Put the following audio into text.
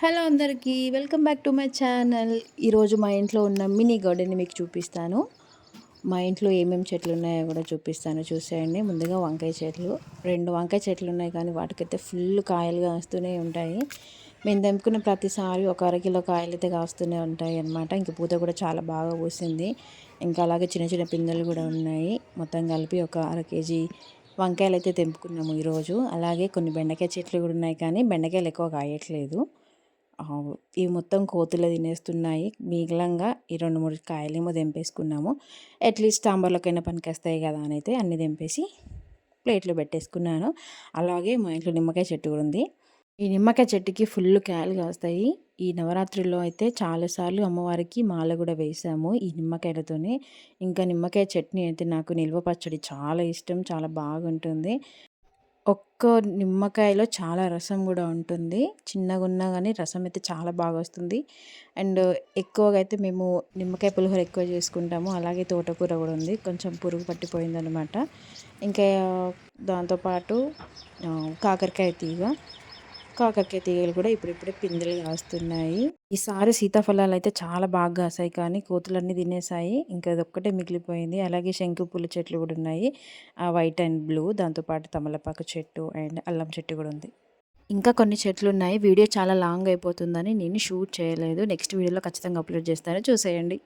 Hello అందరికీ welcome back to my channel. ఈరోజు మా ఇంట్లో ఉన్న మినీ గార్డెన్ని మీకు చూపిస్తాను. మా ఇంట్లో ఏమేమి చెట్లు ఉన్నాయో కూడా చూపిస్తాను, చూసేయండి. ముందుగా వంకాయ చెట్లు, 2 వంకాయ చెట్లు ఉన్నాయి, కానీ వాటికైతే ఫుల్ కాయలు కాస్తూనే ఉంటాయి. మేము తెంపుకున్న ప్రతిసారి ఒక అరకిలో కాయలు అయితే కాస్తూనే ఉంటాయి అన్నమాట. ఇంక పూత కూడా చాలా బాగా పూసింది. ఇంకా అలాగే చిన్న చిన్న పిందెలు కూడా ఉన్నాయి. మొత్తం కలిపి ఒక అర కేజీ వంకాయలు అయితే తెంపుకున్నాము ఈరోజు. అలాగే కొన్ని బెండకాయ చెట్లు కూడా ఉన్నాయి, కానీ బెండకాయలు ఎక్కువ కాయట్లేదు. ఇవి మొత్తం కోతులు తినేస్తున్నాయి. మిగిలంగా ఈ 2, 3 కాయలేమో తెంపేసుకున్నాము. అట్లీస్ట్ సాంబార్లోకైనా పనికొస్తాయి కదా అని అయితే అన్నీ తెంపేసి ప్లేట్లో పెట్టేసుకున్నాను. అలాగే మా ఇంట్లో నిమ్మకాయ చెట్టు కూడా ఉంది. ఈ నిమ్మకాయ చెట్టుకి ఫుల్ కాయలు కాస్తాయి. ఈ నవరాత్రుల్లో అయితే చాలాసార్లు అమ్మవారికి మాల కూడా వేసాము ఈ నిమ్మకాయలతోనే. ఇంకా నిమ్మకాయ చట్నీ అయితే నాకు నిల్వ పచ్చడి చాలా ఇష్టం, చాలా బాగుంటుంది. ఒక్క నిమ్మకాయలో చాలా రసం కూడా ఉంటుంది. చిన్నగున్నా గానీ రసం అయితే చాలా బాగా వస్తుంది. అండ్ ఎక్కువగా అయితే మేము నిమ్మకాయ పులిహోర ఎక్కువ చేసుకుంటాము. అలాగే తోటకూర కూడా ఉంది, కొంచెం పురుగు పట్టిపోయిందనమాట. ఇంకా దాంతో పాటు కాకరకాయ తీగలు కూడా ఇప్పుడిప్పుడే పిందెలు కాస్తున్నాయి. ఈసారి సీతాఫలాలు అయితే చాలా బాగా కాసాయి, కానీ కోతులన్నీ తినేసాయి. ఇంకా అదొక్కటే మిగిలిపోయింది. అలాగే శంకు పూల చెట్లు కూడా ఉన్నాయి, వైట్ అండ్ బ్లూ. దాంతోపాటు తమలపాకు చెట్టు అండ్ అల్లం చెట్టు కూడా ఉంది. ఇంకా కొన్ని చెట్లు ఉన్నాయి. వీడియో చాలా లాంగ్ అయిపోతుందని నేను షూట్ చేయలేదు. నెక్స్ట్ వీడియోలో ఖచ్చితంగా అప్లోడ్ చేస్తాను, చూసేయండి.